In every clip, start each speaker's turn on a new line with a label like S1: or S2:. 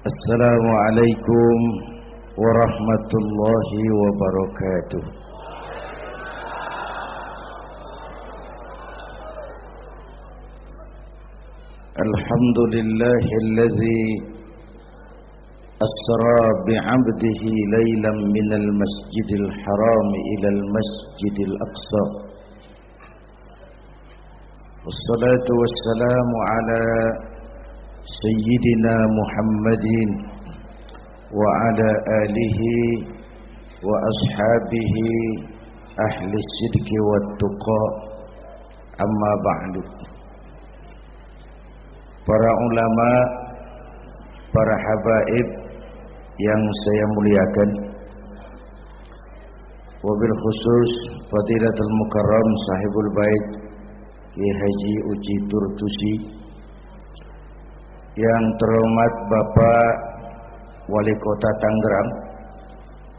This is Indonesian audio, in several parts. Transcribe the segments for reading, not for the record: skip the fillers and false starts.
S1: Assalamualaikum warahmatullahi wabarakatuh. Alhamdulillahilladzi asra bi'abdihi laylan minal masjidil haram ilal masjidil aqsa. Wassalatu wassalamu ala Sayyidina Muhammadin wa ala alihi wa ashabihi ahli sidqi wa tuqa, amma ba'du. Para ulama, para habaib yang saya muliakan, wabil khusus Fadilatul Mukarram Sahibul Bait Kiai Haji Uci Turtusi, yang terhormat Bapak Wali Kota Tangerang,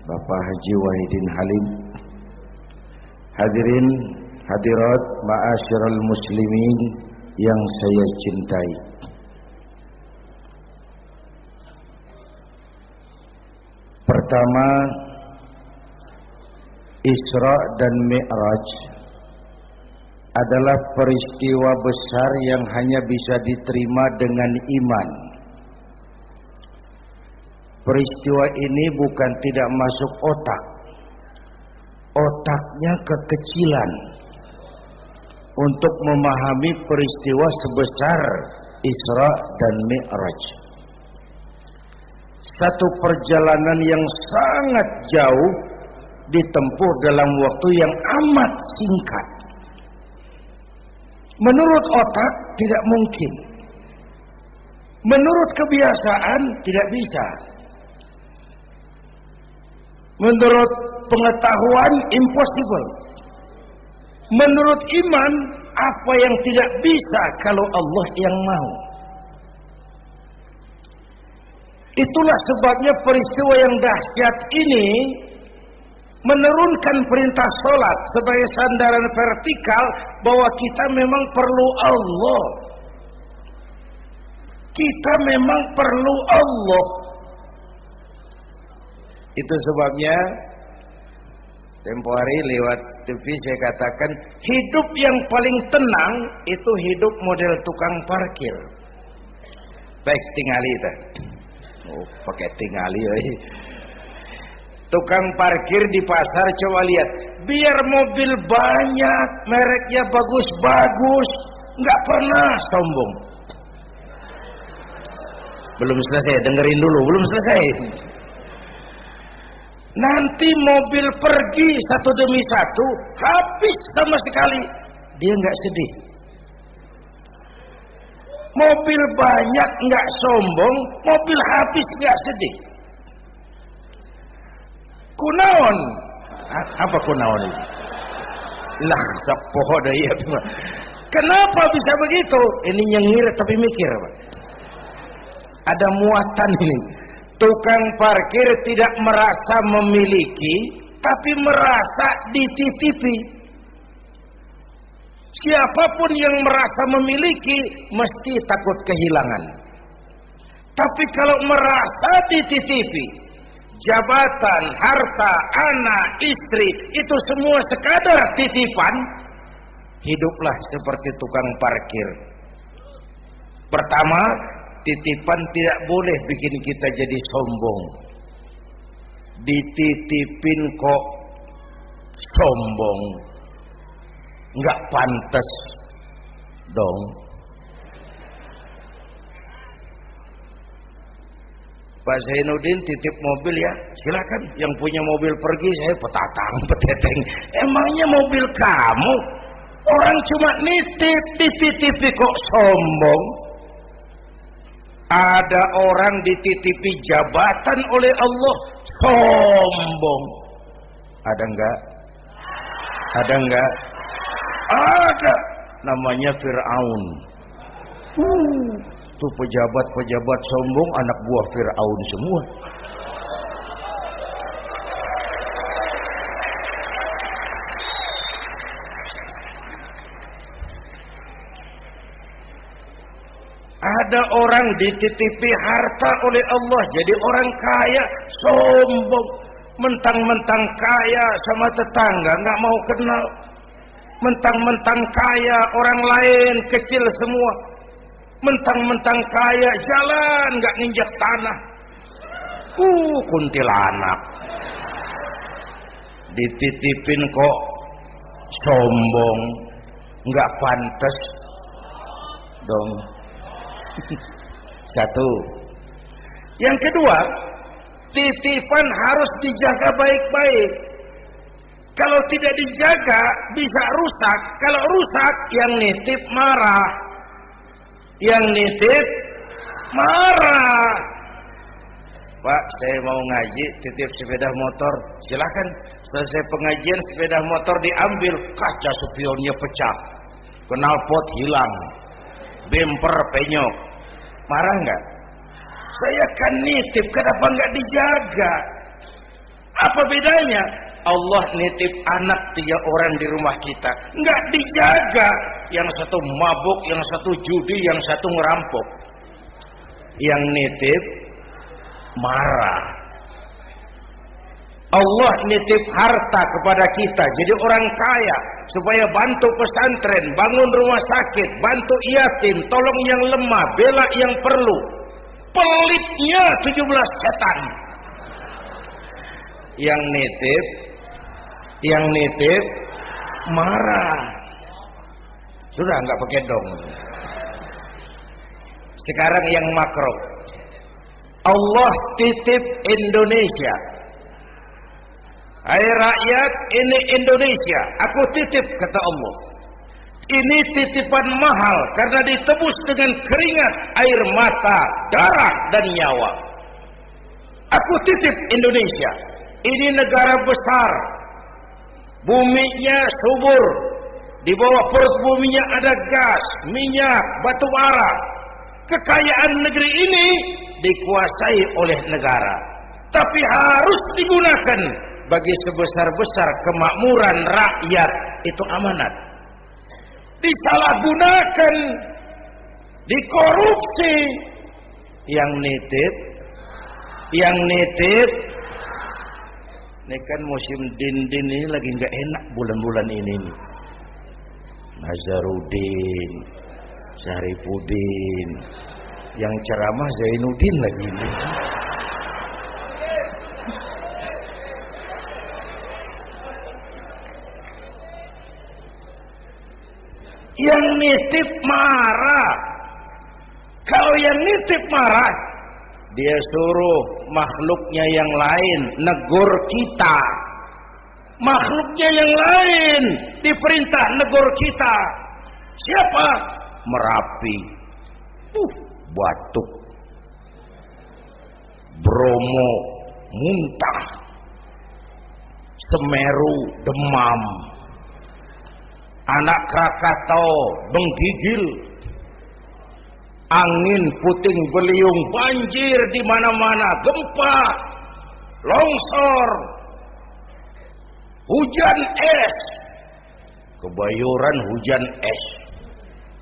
S1: Bapak Haji Wahidin Halim, hadirin hadirat ma'asyiral muslimin yang saya cintai. Pertama, Isra dan Mi'raj adalah peristiwa besar yang hanya bisa diterima dengan iman. Peristiwa ini bukan tidak masuk otak, otaknya kekecilan untuk memahami peristiwa sebesar Isra dan Mi'raj. Satu perjalanan yang sangat jauh ditempuh dalam waktu yang amat singkat. Menurut otak tidak mungkin, menurut kebiasaan tidak bisa, menurut pengetahuan impossible, menurut iman apa yang tidak bisa kalau Allah yang mau. Itulah sebabnya peristiwa yang dahsyat ini menurunkan perintah sholat sebagai sandaran vertikal bahwa kita memang perlu Allah. Kita memang perlu Allah. Itu sebabnya tempo hari lewat TV saya katakan, hidup yang paling tenang itu hidup model tukang parkir. Baik, tingali itu. Oh, pakai tingali. Tukang parkir di pasar, coba lihat, biar mobil banyak, mereknya bagus-bagus, nggak pernah sombong. Belum selesai, dengerin dulu, belum selesai. Nanti mobil pergi satu demi satu, habis sama sekali, dia nggak sedih. Mobil banyak nggak sombong, mobil habis nggak sedih. Kunaon? Apa kunaon ini? Lah, sok poho dah ya. Kenapa bisa begitu? Ini nyengir tapi mikir, Pak. Ada muatan ini. Tukang parkir tidak merasa memiliki, tapi merasa dititipi. Siapapun yang merasa memiliki mesti takut kehilangan. Tapi kalau merasa dititipi, jabatan, harta, anak, istri, itu semua sekadar titipan, hiduplah seperti tukang parkir. Pertama, titipan tidak boleh bikin kita jadi sombong. Dititipin kok sombong, nggak pantas dong. Pak Zainuddin titip mobil ya, silakan. Yang punya mobil pergi, saya petatang, peteteng. Emangnya mobil kamu? Orang cuma nitip, dititipi kok sombong. Ada orang dititipi jabatan oleh Allah, sombong. Ada enggak? Ada enggak? Ada. Namanya Fir'aun. Tuh pejabat-pejabat sombong anak buah Fir'aun semua. Ada orang dititipi harta oleh Allah jadi orang kaya, sombong, mentang-mentang kaya sama tetangga nggak mau kenal, mentang-mentang kaya orang lain kecil semua, mentang-mentang kaya jalan nggak nginjak tanah. Kuntilanak dititipin kok sombong, nggak pantas dong. Satu. Yang kedua, titipan harus dijaga baik-baik. Kalau tidak dijaga bisa rusak. Kalau rusak yang nitip marah, yang nitip marah. Pak, saya mau ngaji, titip sepeda motor, silakan. Selesai pengajian sepeda motor diambil, kaca spionnya pecah, knalpot hilang, bemper penyok, marah nggak? Saya kan nitip, kenapa nggak dijaga? Apa bedanya? Allah nitip anak 3 orang di rumah kita, nggak dijaga, yang satu mabuk, yang satu judi, yang satu ngerampok. Yang nitip marah. Allah nitip harta kepada kita jadi orang kaya supaya bantu pesantren, bangun rumah sakit, bantu yatim, tolong yang lemah, bela yang perlu. Pelitnya 17 setan. Yang nitip marah. Sudah nggak pakai dong. Sekarang yang makro. Allah titip Indonesia. Hai rakyat, ini Indonesia, aku titip, kata Allah. Ini titipan mahal karena ditebus dengan keringat, air mata, darah dan nyawa. Aku titip Indonesia. Ini negara besar, buminya subur, di bawah perut buminya ada gas, minyak, batu bara. Kekayaan negeri ini dikuasai oleh negara, tapi harus digunakan bagi sebesar-besar kemakmuran rakyat. Itu amanat. Disalahgunakan, dikorupsi. Yang nitip ini kan musim din-din ini lagi nggak enak bulan-bulan ini nih. Nazarudin, Syarifudin, yang ceramah Zainuddin lagi ini. Yang nitip marah. Kalau yang nitip marah, dia suruh makhluknya yang lain negur kita. Makhluknya yang lain diperintah negur kita. Siapa? Merapi, batuk, Bromo muntah, Semeru demam, Anak Krakatau menggigil, angin puting beliung, banjir di mana-mana, gempa, longsor, hujan es. Kebayoran hujan es.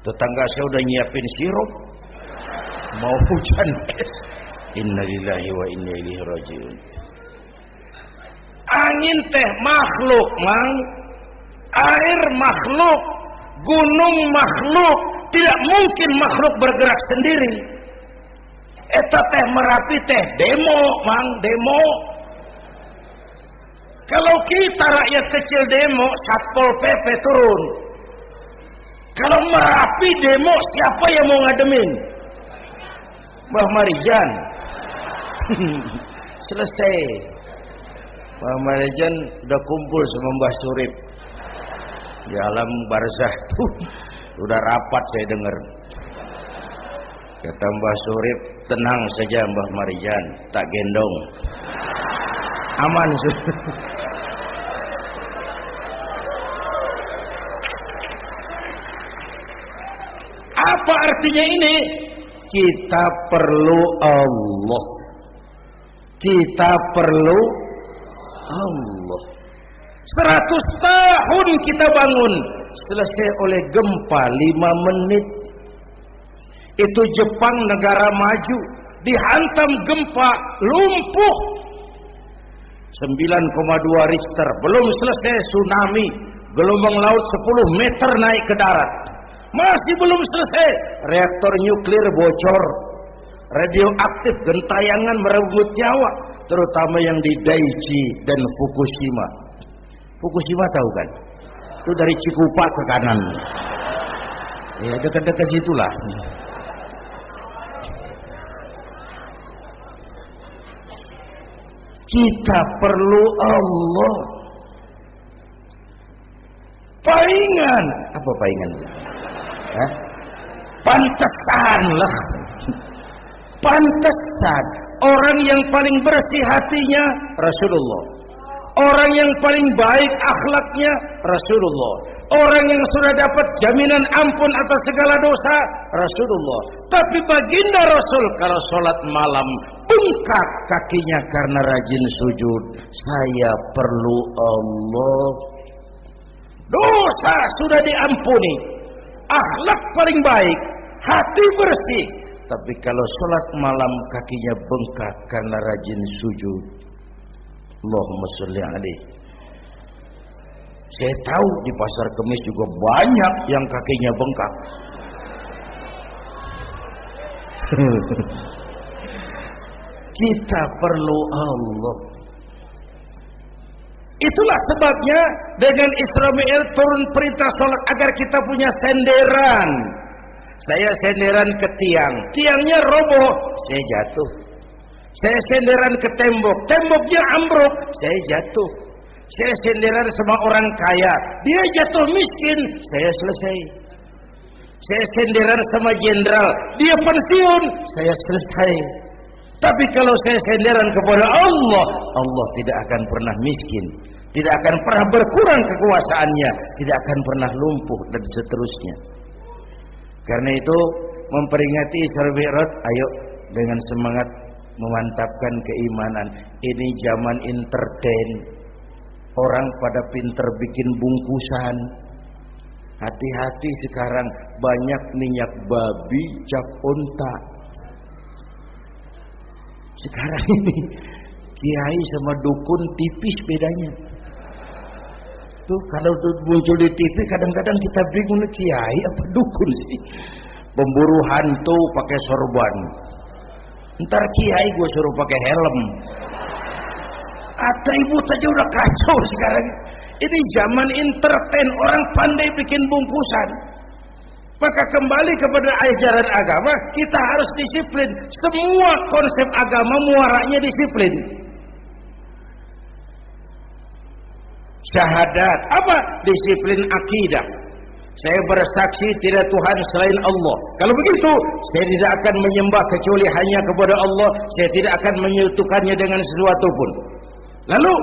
S1: Tetangga saya udah nyiapin sirup, mau hujan es. Innalillahi wa inna ilaihi rajiun. Angin teh makhluk, mang. Air makhluk, gunung makhluk, tidak mungkin makhluk bergerak sendiri. Eta teh Merapi teh demo, mang, demo. Kalau kita rakyat kecil demo, Satpol PP turun. Kalau Merapi demo, siapa yang mau ngademin? Mbah Marijan. Selesai. Mbah Marijan udah kumpul sama Mbah Surip di alam barzah tuh, udah rapat saya dengar. Kata Mbah Surip, tenang saja Mbah Marijan, tak gendong, aman. Apa artinya ini? Kita perlu Allah, kita perlu Allah. 100 tahun kita bangun, selesai oleh gempa 5 menit. Itu Jepang negara maju, dihantam gempa, lumpuh 9,2 Richter. Belum selesai tsunami, gelombang laut 10 meter naik ke darat. Masih belum selesai, reaktor nuklir bocor, radioaktif gentayangan merenggut nyawa, terutama yang di Daiichi dan Fukushima. Fukushima tahu kan? Itu dari Cikupa ke kanan. Ya, dekat-dekat situlah. Kita perlu Allah. Palingan, apa palingan? Hah? Pantesan lah. Pantesan orang yang paling bersih hatinya Rasulullah. Orang yang paling baik akhlaknya Rasulullah. Orang yang sudah dapat jaminan ampun atas segala dosa Rasulullah. Tapi baginda Rasul kalau sholat malam bengkak kakinya karena rajin sujud. Saya perlu Allah. Dosa sudah diampuni, akhlak paling baik, hati bersih. Tapi kalau sholat malam kakinya bengkak karena rajin sujud. Allahumma sholli alaihi. Saya tahu di pasar Kemis juga banyak yang kakinya bengkak. Kita perlu Allah. Itulah sebabnya dengan Isra Mi'raj turun perintah sholat agar kita punya senderan. Saya senderan ke tiang, tiangnya roboh, saya jatuh. Saya senderan ke tembok, temboknya ambruk, saya jatuh. Saya senderan sama orang kaya, dia jatuh miskin, saya selesai. Saya senderan sama jenderal, dia pensiun, saya selesai. Tapi kalau saya senderan kepada Allah, Allah tidak akan pernah miskin, tidak akan pernah berkurang kekuasaannya, tidak akan pernah lumpuh, dan seterusnya. Karena itu memperingati Isra Mi'raj, ayo dengan semangat memantapkan keimanan. Ini zaman entertain, orang pada pinter bikin bungkusan. Hati-hati sekarang, banyak minyak babi cap unta. Sekarang ini kiai sama dukun tipis bedanya. Tuh kalau muncul di TV kadang-kadang kita bingung, kiai apa dukun sih? Pemburu hantu pakai sorban. Ntar kiai gue suruh pakai helm. Atribut aja udah kacau sekarang. Ini zaman entertain, orang pandai bikin bungkusan. Maka kembali kepada ajaran agama, kita harus disiplin. Semua konsep agama muaranya disiplin. Syahadat apa? Disiplin akidah. Saya bersaksi tidak Tuhan selain Allah. Kalau begitu, saya tidak akan menyembah kecuali hanya kepada Allah. Saya tidak akan menyekutukannya dengan sesuatu pun. Lalu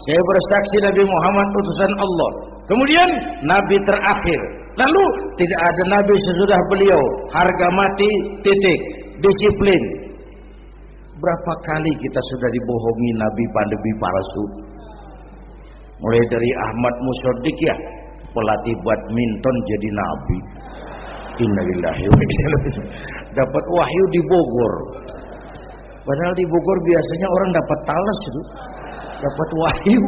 S1: saya bersaksi Nabi Muhammad utusan Allah. Kemudian Nabi terakhir. Lalu tidak ada Nabi sesudah beliau. Harga mati, titik. Disiplin. Berapa kali kita sudah dibohongi Nabi pandemi palsu? Mulai dari Ahmad Musaddiq, ya, pelatih badminton jadi Nabi. Innalillahi wa inna ilaihi. Dapat wahyu di Bogor. Padahal di Bogor biasanya orang dapat talas itu. Dapat wahyu.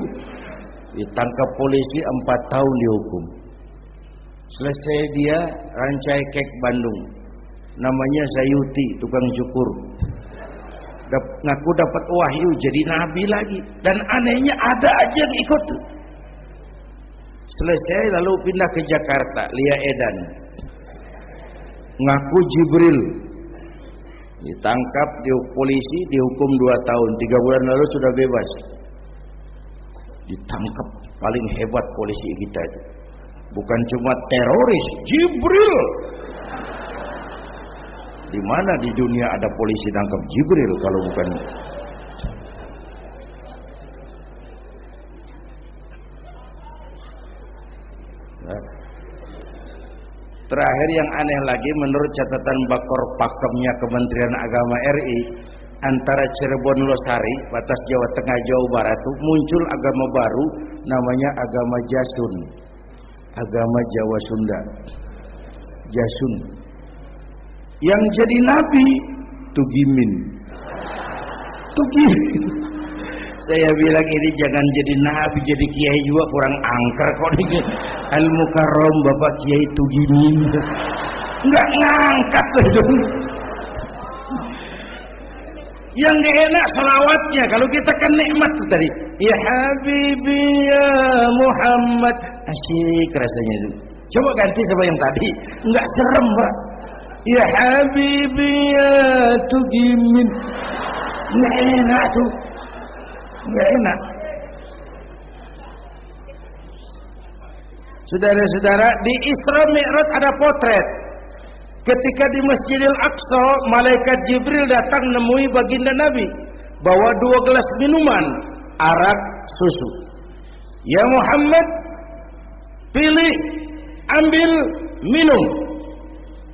S1: Ditangkap polisi 4 tahun dihukum. Selesai dia rancai kek Bandung. Namanya Zayuti, tukang cukur. Ngaku dapat wahyu jadi nabi lagi. Dan anehnya ada aja yang ikut. Selesai lalu pindah ke Jakarta, Lia Edan. Ngaku Jibril. Ditangkap di polisi, dihukum 2 tahun. 3 bulan lalu sudah bebas. Ditangkap, paling hebat polisi kita itu. Bukan cuma teroris, Jibril. Di mana di dunia ada polisi tangkap Jibril kalau bukan? Nah. Terakhir yang aneh lagi, menurut catatan Bakor Pakemnya Kementerian Agama RI, antara Cirebon Losari, batas Jawa Tengah Jawa Barat, muncul agama baru namanya agama Jasun, agama Jawa Sunda, Jasun. Yang jadi nabi Tugimin. Tugimin. Saya bilang ini jangan jadi nabi, jadi kiai juga kurang angker kok ini. Al-Mukarram Bapak Kiai Tugimin. Enggak ngangkat itu. Yang gak enak selawatnya. Kalau kita kan nikmat tuh tadi. Ya Habibi ya Muhammad. Asyik rasanya itu. Coba ganti sama yang tadi. Enggak serem, Pak. Ya Habibi ya Tugimin. Enggak enak tuh. Enggak enak. Saudara-saudara, di Isra Mi'raj ada potret. Ketika di Masjidil Aqsa, malaikat Jibril datang nemui baginda Nabi, bawa 2 gelas minuman, arak, susu. Ya Muhammad, pilih, ambil, minum.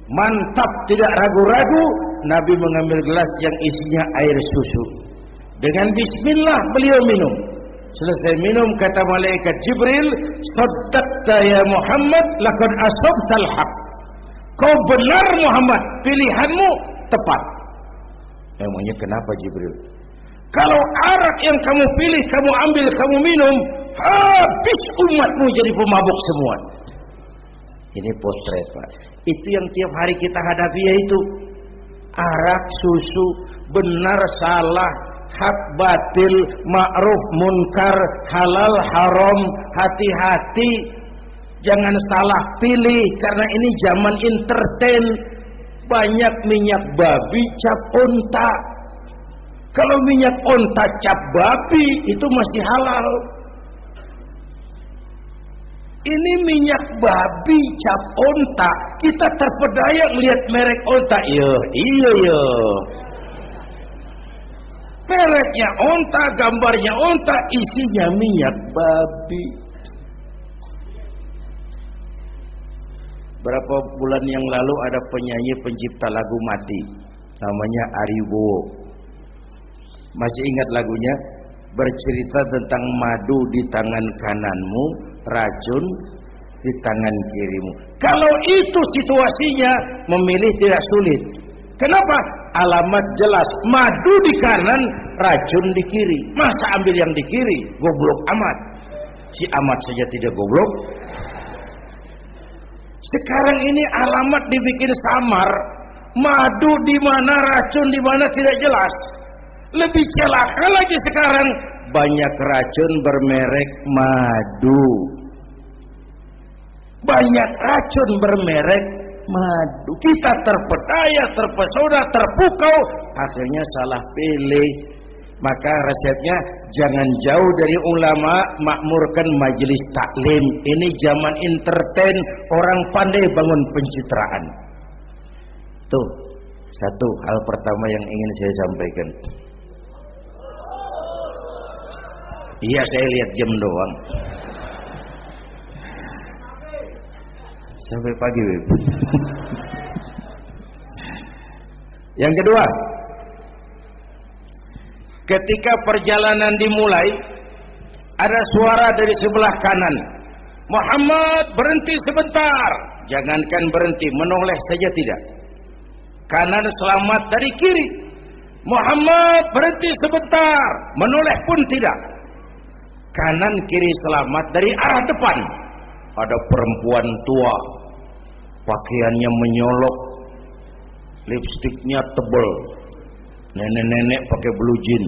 S1: Mantap, tidak ragu-ragu, Nabi mengambil gelas yang isinya air susu. Dengan bismillah beliau minum. Selesai minum, kata malaikat Jibril, "Shaddaqta ya Muhammad, laqad asabtal haqq." Kau benar Muhammad, pilihanmu tepat. Emangnya kenapa Jibril? Kalau arak yang kamu pilih, kamu ambil, kamu minum, habis umatmu jadi pemabuk semua. Ini potret, Pak. Itu yang tiap hari kita hadapi, yaitu arak, susu, benar, salah, hak, batil, ma'ruf, munkar, halal, haram. Hati-hati, jangan salah pilih, karena ini zaman entertain. Banyak minyak babi cap onta. Kalau minyak onta cap babi itu masih halal. Ini minyak babi cap onta, kita terpedaya melihat merek onta. Iya. Mereknya onta, gambarnya onta, isinya minyak babi. Berapa bulan yang lalu ada penyanyi pencipta lagu mati, namanya Aribo. Masih ingat lagunya? Bercerita tentang madu di tangan kananmu, racun di tangan kirimu. Kalau itu situasinya, memilih tidak sulit. Kenapa? Alamat jelas, madu di kanan, racun di kiri. Masa ambil yang di kiri? Goblok amat. Si amat saja tidak goblok. Sekarang ini alamat dibikin samar. Madu di mana, racun di mana tidak jelas. Lebih celaka lagi sekarang, banyak racun bermerek madu. Banyak racun bermerek madu. Kita terpedaya, terpesona, terpukau, akhirnya salah pilih. Maka resepnya jangan jauh dari ulama, makmurkan majelis taklim. Ini zaman entertain, orang pandai bangun pencitraan. Tuh, satu hal pertama yang ingin saya sampaikan. Iya, saya lihat jam doang. Sampai pagi, Wib. Yang kedua, ketika perjalanan dimulai, ada suara dari sebelah kanan. Muhammad, berhenti sebentar. Jangankan berhenti, menoleh saja tidak. Kanan selamat dari kiri. Muhammad, berhenti sebentar. Menoleh pun tidak. Kanan kiri selamat dari arah depan. Ada perempuan tua, pakaiannya menyolok, lipstiknya tebal, nenek-nenek pakai blue jean.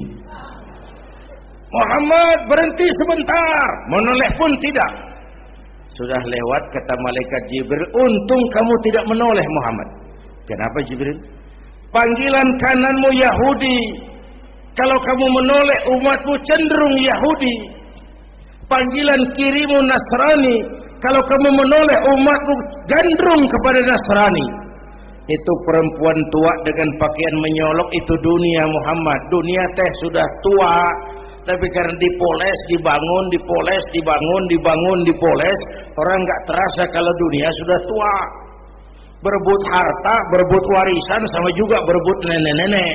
S1: Muhammad, berhenti sebentar. Menoleh pun tidak. Sudah lewat, kata malaikat Jibril, untung kamu tidak menoleh Muhammad. Kenapa Jibril? Panggilan kananmu Yahudi. Kalau kamu menoleh, umatmu cenderung Yahudi. Panggilan kirimu Nasrani. Kalau kamu menoleh, umatmu gandrung kepada Nasrani. Itu perempuan tua dengan pakaian menyolok, itu dunia Muhammad. Dunia teh sudah tua, tapi karena dipoles, dibangun, dipoles, dibangun, dibangun, dipoles, orang nggak terasa kalau dunia sudah tua. Berebut harta, berebut warisan, sama juga berebut nenek-nenek.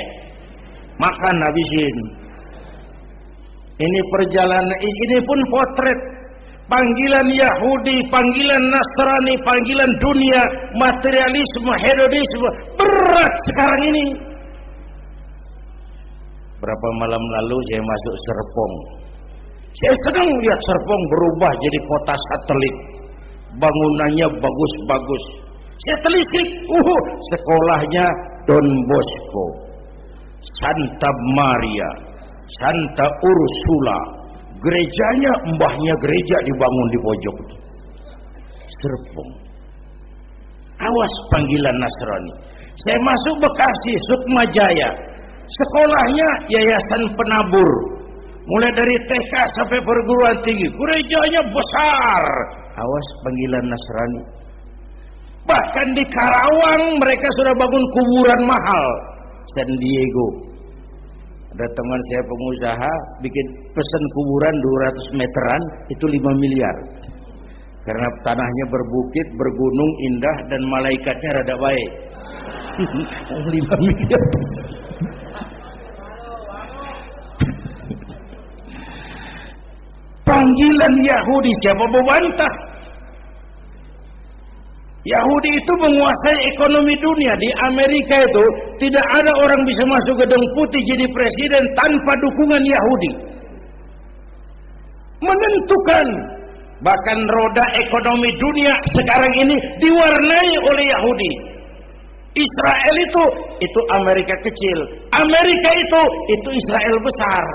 S1: Makan habisin. Ini perjalanan, ini pun potret. panggilan Yahudi, panggilan Nasrani, panggilan dunia, materialisme, hedonisme berat sekarang ini. Berapa malam lalu saya masuk Serpong. Saya sedang lihat Serpong berubah jadi kota satelit. Bangunannya bagus-bagus. Saya telisik, sekolahnya Don Bosco, Santa Maria, Santa Ursula. Gerejanya, mbahnya gereja dibangun di pojok itu. Serpong. Awas panggilan Nasrani. Saya masuk Bekasi, Sukmajaya. Sekolahnya Yayasan Penabur. Mulai dari TK sampai perguruan tinggi. Gerejanya besar. Awas panggilan Nasrani. Bahkan di Karawang mereka sudah bangun kuburan mahal. San Diego. Ada teman saya pengusaha bikin pesen kuburan 200 meteran itu 5 miliar. Karena tanahnya berbukit, bergunung, indah dan malaikatnya rada baik. 5 miliar. Panggilan Yahudi, siapa membantah? Yahudi itu menguasai ekonomi dunia. Di Amerika itu tidak ada orang bisa masuk gedung putih jadi presiden tanpa dukungan Yahudi. Menentukan. Bahkan roda ekonomi dunia sekarang ini diwarnai oleh Yahudi. Israel itu Amerika kecil. Amerika itu Israel besar.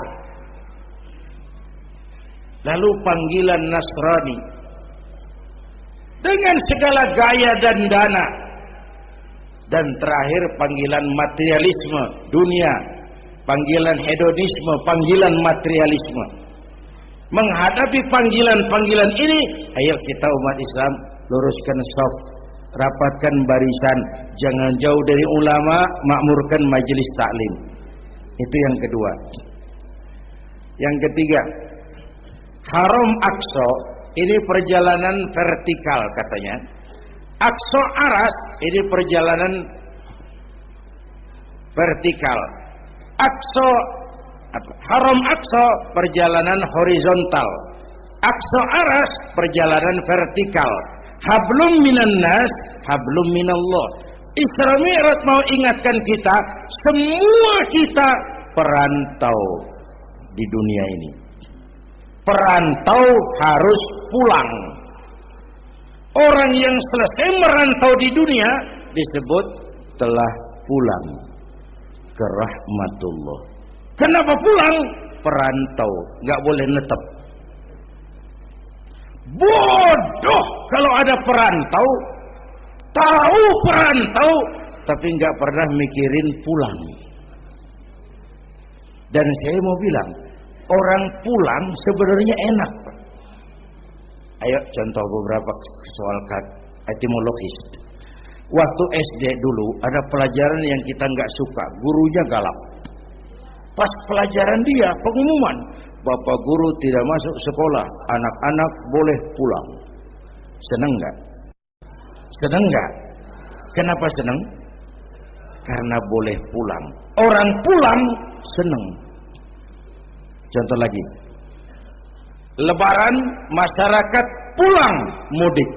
S1: Lalu panggilan Nasrani dengan segala gaya dan dana, dan terakhir panggilan materialisme dunia, panggilan hedonisme, panggilan materialisme. Menghadapi panggilan-panggilan ini, ayo kita umat Islam luruskan shaf, rapatkan barisan, jangan jauh dari ulama, makmurkan majelis taklim. Itu yang kedua. Yang ketiga, Haram Aqsa ini perjalanan vertikal katanya. Aqsa Aras ini perjalanan vertikal. Haram Aqsa perjalanan horizontal. Aqsa Aras perjalanan vertikal. Hablum minan nas, hablum minallah. Isra Mi'raj mau ingatkan kita, semua kita perantau di dunia ini. Perantau harus pulang. Orang yang selesai merantau di dunia disebut telah pulang ke rahmatullah. Kenapa pulang? Perantau, nggak boleh netep. Bodoh kalau ada perantau, tahu perantau, tapi nggak pernah mikirin pulang. Dan saya mau bilang, orang pulang sebenarnya enak. Ayo contoh beberapa soal etimologis. Waktu SD dulu ada pelajaran yang kita nggak suka, gurunya galak. Pas pelajaran dia pengumuman, Bapak guru tidak masuk sekolah, anak-anak boleh pulang. Seneng nggak? Seneng nggak? Kenapa seneng? Karena boleh pulang. Orang pulang seneng. Contoh lagi, Lebaran masyarakat pulang mudik,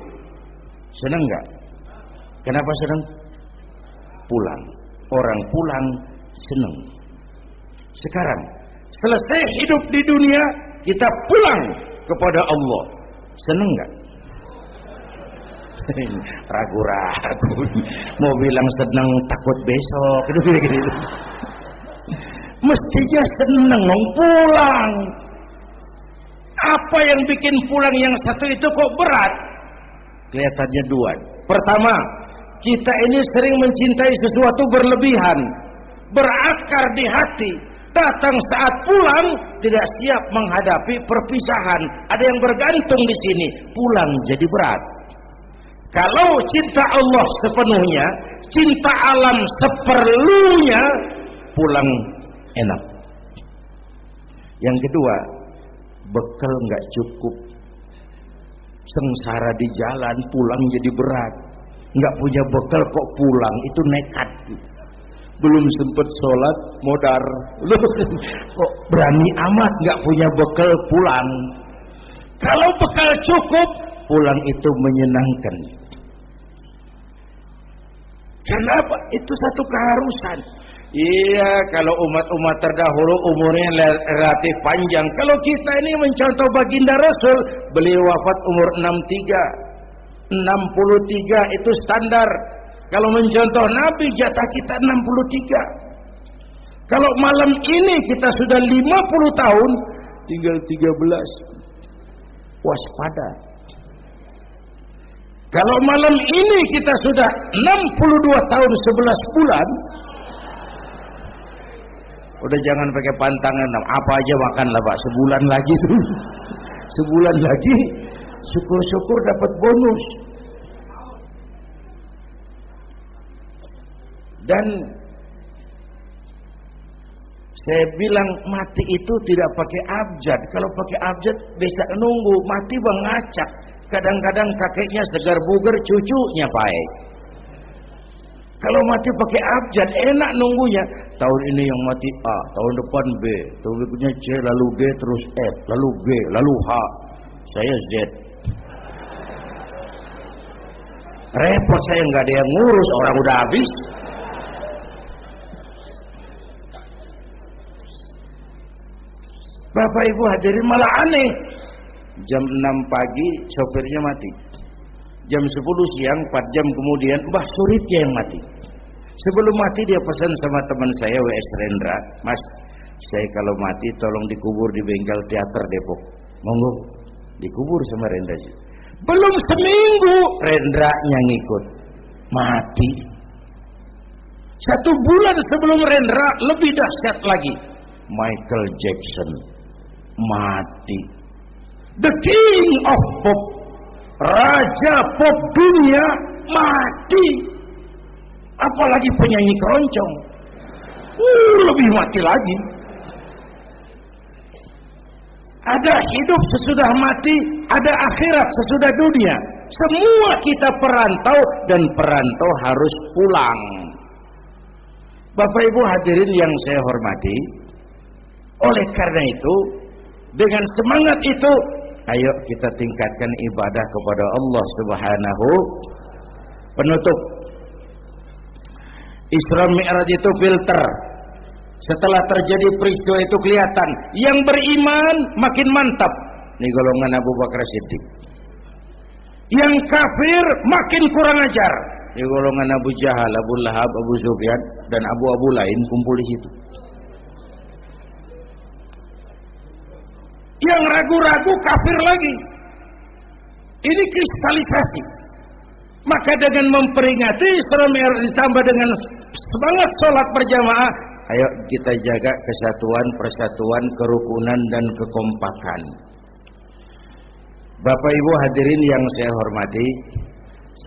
S1: seneng nggak? Kenapa seneng? Pulang. Orang pulang seneng. Sekarang selesai hidup di dunia, kita pulang kepada Allah, seneng nggak? Ragu-ragu, mau bilang seneng takut besok, gitu. Mestinya seneng pulang. Apa yang bikin pulang yang satu itu kok berat? Kelihatannya dua. Pertama, kita ini sering mencintai sesuatu berlebihan, berakar di hati. Datang saat pulang tidak siap menghadapi perpisahan. Ada yang bergantung di sini, pulang jadi berat. Kalau cinta Allah sepenuhnya, cinta alam seperlunya, pulang enak. Yang kedua, bekal nggak cukup, sengsara di jalan, pulang jadi berat. Nggak punya bekal kok pulang, itu nekat. Belum sempet sholat modar, kok berani amat nggak punya bekal pulang. Kalau bekal cukup, pulang itu menyenangkan. Kenapa? Itu satu keharusan. Iya, kalau umat-umat terdahulu umurnya relatif panjang. Kalau kita ini mencontoh baginda Rasul, beliau wafat umur 63 itu standar. Kalau mencontoh Nabi, jatah kita 63. Kalau malam ini kita sudah 50 tahun, tinggal 13. Waspada. Kalau malam ini kita sudah 62 tahun 11 bulan, udah jangan pakai pantangan, apa aja makanlah Pak, sebulan lagi tuh. Sebulan lagi, syukur-syukur dapat bonus. Dan saya bilang mati itu tidak pakai abjad. Kalau pakai abjad bisa nunggu, mati bang ngacak. Kadang-kadang kakeknya segar bugar, cucunya baik. Kalau mati pakai abjad enak nunggunya. Tahun ini yang mati A, tahun depan B, tahun berikutnya C, lalu D, terus F, lalu G, lalu H. Saya Z. Repot saya, nggak ada yang ngurus, orang udah habis. Bapak Ibu hadirin, malah aneh. Jam 6 pagi sopirnya mati. Jam 10 siang, 4 jam kemudian Mbah Suritnya yang mati. Sebelum mati dia pesan sama teman saya W.S. Rendra, Mas, saya kalau mati tolong dikubur di bengkel teater Depok. Monggo, dikubur sama Rendra. Belum seminggu Rendranya ngikut, mati. 1 bulan sebelum Rendra, lebih dahsyat lagi, Michael Jackson mati. The King of Pop, Raja Pop dunia mati. Apalagi penyanyi keroncong, lebih mati lagi. Ada hidup sesudah mati, ada akhirat sesudah dunia. Semua kita perantau, dan perantau harus pulang. Bapak Ibu hadirin yang saya hormati, oleh karena itu, dengan semangat itu, ayo kita tingkatkan ibadah kepada Allah Subhanahu. Penutup, Isra Mi'raj itu filter. Setelah terjadi peristiwa itu kelihatan, yang beriman makin mantap, ini golongan Abu Bakar Siddiq. Yang kafir makin kurang ajar, ini golongan Abu Jahal, Abu Lahab, Abu Sufyan, dan abu-abu lain kumpul di situ. Yang ragu-ragu kafir lagi. Ini kristalisasi. Maka dengan memperingati Isra Mi'raj ditambah dengan semangat sholat berjamaah, ayo kita jaga kesatuan, persatuan, kerukunan, dan kekompakan. Bapak Ibu hadirin yang saya hormati,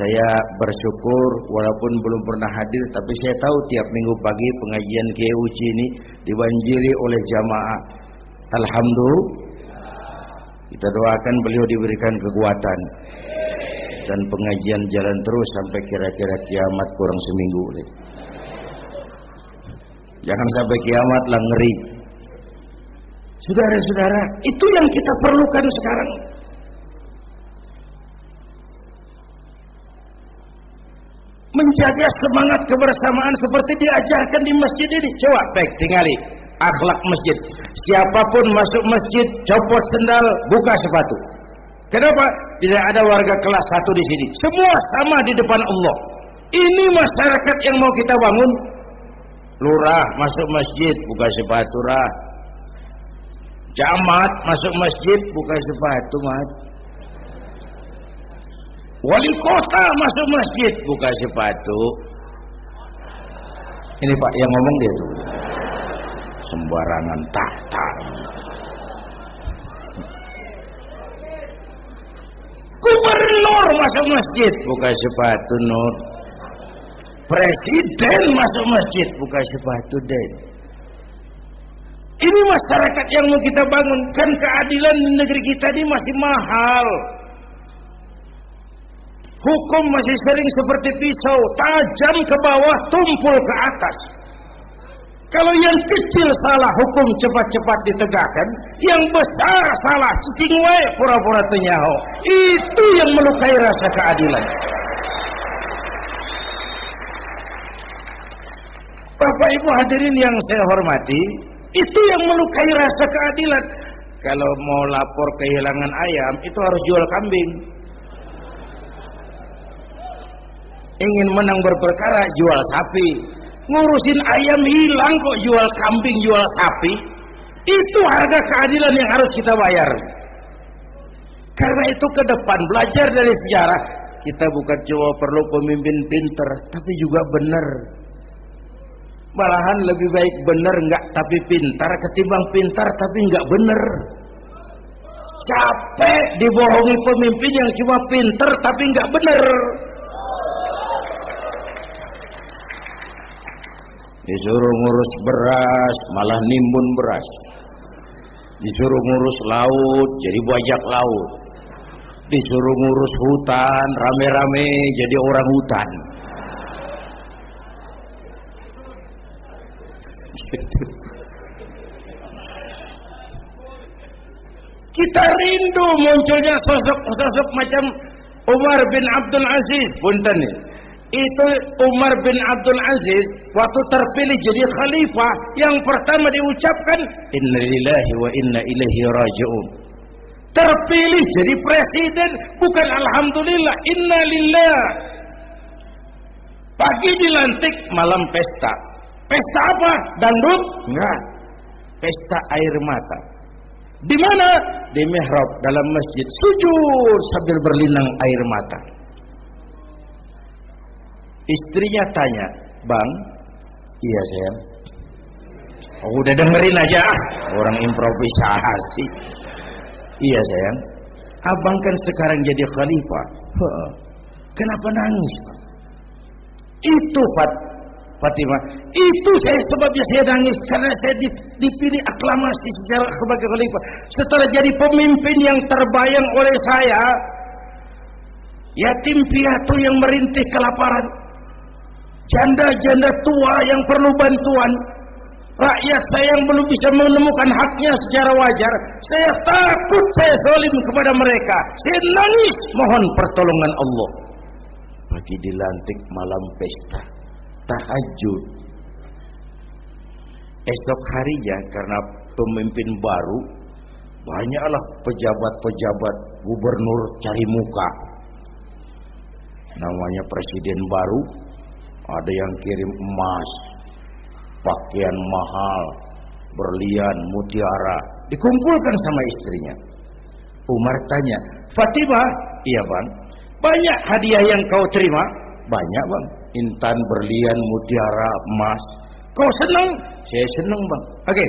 S1: saya bersyukur walaupun belum pernah hadir, tapi saya tahu tiap minggu pagi pengajian Kiai Uci ini dibanjiri oleh jamaah. Alhamdulillah. Kita doakan beliau diberikan kekuatan dan pengajian jalan terus sampai kira-kira kiamat, kurang seminggu. Jangan sampai kiamat lah, ngeri. Saudara-saudara, itu yang kita perlukan sekarang. Menjaga semangat kebersamaan seperti diajarkan di masjid ini. Coba tinggali akhlak masjid. Siapapun masuk masjid, copot sendal, buka sepatu. Kenapa? Tidak ada warga kelas 1 di sini. Semua sama di depan Allah. Ini masyarakat yang mau kita bangun. Lurah masuk masjid, buka sepatu, rah. Camat masuk masjid, buka sepatu, mat. Wali kota masuk masjid, buka sepatu. Ini Pak yang ngomong dia tuh. Sembarangan tahta. Gubernur masuk masjid, buka sepatu, Nur. Presiden masuk masjid, buka sepatu, Den. Ini masyarakat yang mau kita bangun. Kan keadilan di negeri kita ini masih mahal. Hukum masih sering seperti pisau, tajam ke bawah, tumpul ke atas. Kalau yang kecil salah hukum cepat-cepat ditegakkan, yang besar salah cicing wae pura-pura teu nyaho. Itu yang melukai rasa keadilan. Bapak Ibu hadirin yang saya hormati, itu yang melukai rasa keadilan. Kalau mau lapor kehilangan ayam, itu harus jual kambing. Ingin menang berperkara, jual sapi. Ngurusin ayam hilang kok jual kambing, jual sapi. Itu harga keadilan yang harus kita bayar. Karena itu ke depan belajar dari sejarah, kita bukan cuma perlu pemimpin pinter, tapi juga benar. Malahan lebih baik benar enggak tapi pintar ketimbang pintar tapi enggak benar. Capek dibohongi pemimpin yang cuma pintar tapi enggak benar. Disuruh ngurus beras malah nimbun beras. Disuruh ngurus laut jadi bajak laut. Disuruh ngurus hutan rame-rame jadi orang hutan. Kita rindu munculnya sosok macam Umar bin Abdul Aziz. Punten nih, itu Umar bin Abdul Aziz waktu terpilih jadi khalifah, yang pertama diucapkan innalillahi wa inna ilaihi raji'un. Terpilih jadi presiden bukan alhamdulillah, innalillah. Pagi dilantik, malam pesta. Pesta apa? Dangdut? Enggak. Pesta air mata. Di mana? Di mihrab dalam masjid, sujud sambil berlinang air mata. Istrinya tanya, "Bang?" "Iya sayang." "Oh, udah dengerin aja, orang improvisasi." "Iya sayang, abang kan sekarang jadi khalifah." "Kenapa nangis?" "Itu Fatimah, itu sebabnya saya nangis karena saya dipilih aklamasi secara sebagai khalifah. Setelah jadi pemimpin yang terbayang oleh saya, yatim piatu yang merintih kelaparan, janda-janda tua yang perlu bantuan, rakyat saya yang belum bisa menemukan haknya secara wajar. Saya takut saya zalim kepada mereka. Saya nangis mohon pertolongan Allah." Pagi dilantik, malam pesta, tahajud. Esok harinya karena pemimpin baru, banyaklah pejabat-pejabat gubernur cari muka. Namanya presiden baru, ada yang kirim emas, pakaian mahal, berlian, mutiara, dikumpulkan sama istrinya. Umar tanya, "Fatimah?" "Iya bang." "Banyak hadiah yang kau terima?" "Banyak bang, intan, berlian, mutiara, emas." "Kau senang?" "Saya senang bang." "Oke,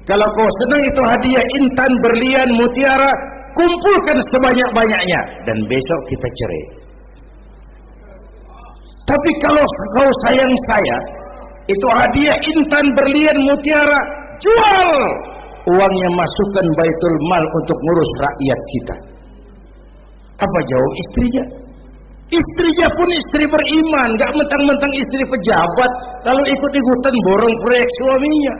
S1: kalau kau senang itu hadiah intan, berlian, mutiara, kumpulkan sebanyak-banyaknya dan besok kita cerai. Tapi kalau kau sayang saya, itu hadiah intan, berlian, mutiara, jual, uangnya masukkan baitul mal untuk ngurus rakyat kita." Apa jawab istrinya? Istrinya pun istri beriman, gak mentang-mentang istri pejabat lalu ikut-ikutan borong proyek suaminya.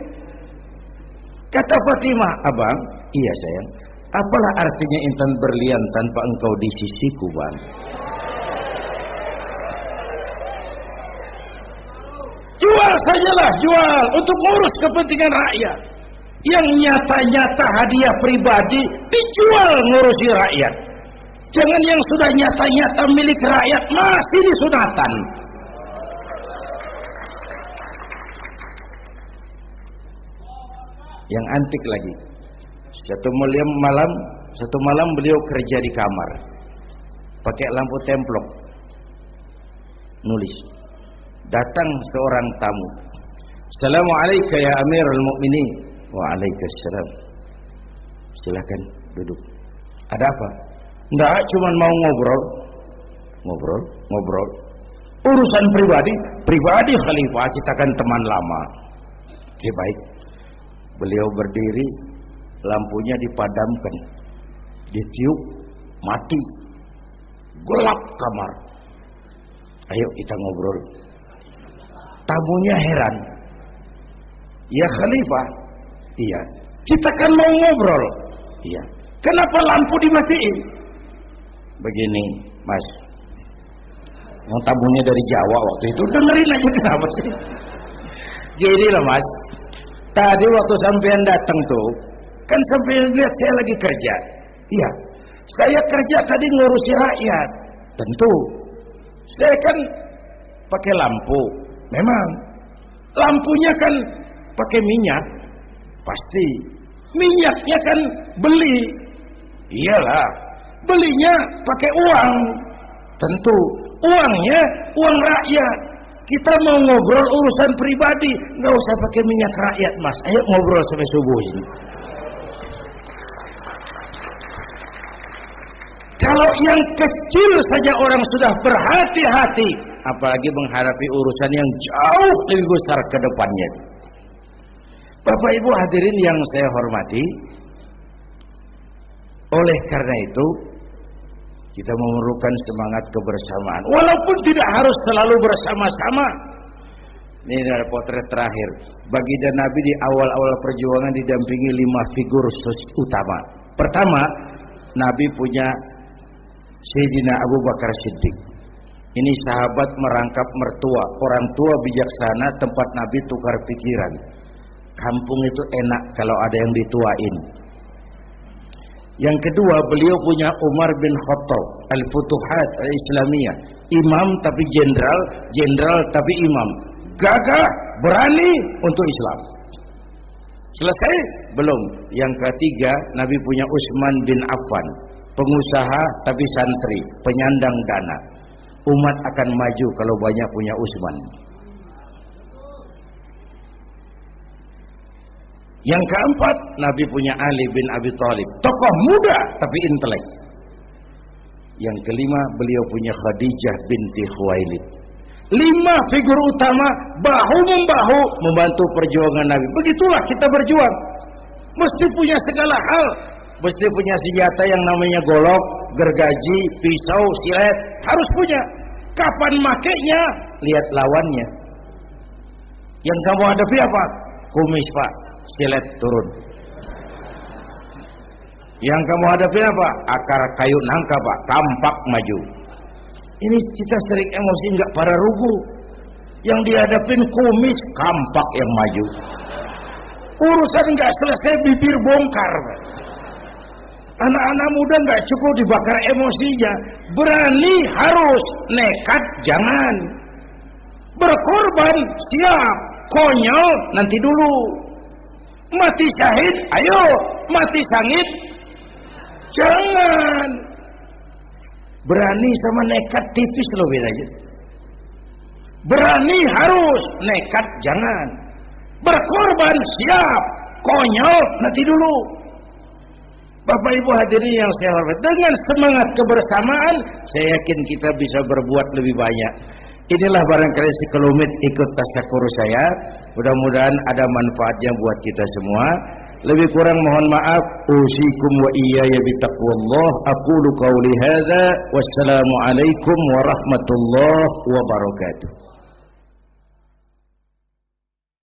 S1: Kata Fatimah, "Abang?" "Iya sayang." "Apalah artinya intan berlian tanpa engkau di sisiku bang?" Jual sajalah, jual untuk ngurus kepentingan rakyat. Yang nyata-nyata hadiah pribadi dijual ngurusi rakyat. Jangan yang sudah nyata-nyata milik rakyat masih disunatan. Yang antik lagi, satu malam beliau kerja di kamar, pakai lampu templok, nulis. Datang seorang tamu, "Assalamualaikum ya Amirul Mukminin." "Waalaikumsalam." "Silakan duduk." "Ada apa?" "Enggak, cuma mau ngobrol." Ngobrol. "Urusan pribadi khalifah, kita kan teman lama." "Oke, baik." Beliau berdiri, lampunya dipadamkan, ditiup, mati, gelap kamar. "Ayo kita ngobrol." Tamunya heran, Ya Khalifah, iya. Kita kan mau ngobrol, iya. Kenapa lampu dimatiin? Begini, Mas. Yang tamunya dari Jawa waktu itu, dengerin aja kenapa sih? Gini lah Mas. Tadi waktu sampean datang tuh, kan sampean lihat saya lagi kerja. Iya. Saya kerja tadi ngurusi rakyat. Tentu. Saya kan pakai lampu. Memang. Lampunya kan pakai minyak. Pasti. Minyaknya kan beli. Iyalah. Belinya pakai uang. Tentu. Uangnya uang rakyat. Kita mau ngobrol urusan pribadi, nggak usah pakai minyak rakyat Mas. Ayo ngobrol sampai subuh ini. Kalau yang kecil saja orang sudah berhati-hati, apalagi menghadapi urusan yang jauh lebih besar ke depannya. Bapak Ibu hadirin yang saya hormati, oleh karena itu kita memerlukan semangat kebersamaan, walaupun tidak harus selalu bersama-sama. Ini ada potret terakhir. Baginda Nabi di awal-awal perjuangan didampingi 5 figur utama. Pertama, Nabi punya Sayyidina Abu Bakar Siddiq. Ini sahabat merangkap mertua, orang tua bijaksana, tempat Nabi tukar pikiran. Kampung itu enak kalau ada yang dituain. Yang kedua, beliau punya Umar bin Khattab, Al-Futuhat Al-Islamiyah, imam tapi jenderal, jenderal tapi imam, gagah, berani untuk Islam. Selesai? Belum. Yang ketiga, Nabi punya Utsman bin Affan, pengusaha tapi santri, penyandang dana. Umat akan maju kalau banyak punya Utsman. Yang keempat, Nabi punya Ali bin Abi Thalib, tokoh muda tapi intelek. Yang kelima, beliau punya Khadijah binti Khuwailid. 5 figur utama bahu-membahu membantu perjuangan Nabi. Begitulah kita berjuang. Mesti punya segala hal. Mesti punya senjata yang namanya golok, gergaji, pisau, silet. Harus punya. Kapan makainya? Lihat lawannya. Yang kamu hadapi apa? Kumis Pak, silet turun. Yang kamu hadapi apa? Akar kayu nangka Pak, kampak maju. Ini kita sering emosi enggak pada rugu. Yang dihadapin kumis, kampak yang maju. Urusan enggak selesai bibir bongkar. Anak-anak muda enggak cukup dibakar emosinya. Berani harus, nekat jangan. Berkorban siap, konyol nanti dulu. Mati syahid, ayo. Mati sangit, jangan. Berani sama nekat tipis loh bedanya. Berani harus, nekat jangan. Berkorban siap, konyol nanti dulu. Bapak Ibu hadirin yang saya hormati, dengan semangat kebersamaan saya yakin kita bisa berbuat lebih banyak. Inilah barangkali sekelumit ikut tasyakur saya. Mudah-mudahan ada manfaatnya buat kita semua. Lebih kurang mohon maaf. Usikum wa iyaya bitaqwallah. Aqulu qawli hadza wassalamu alaikum warahmatullahi wabarakatuh.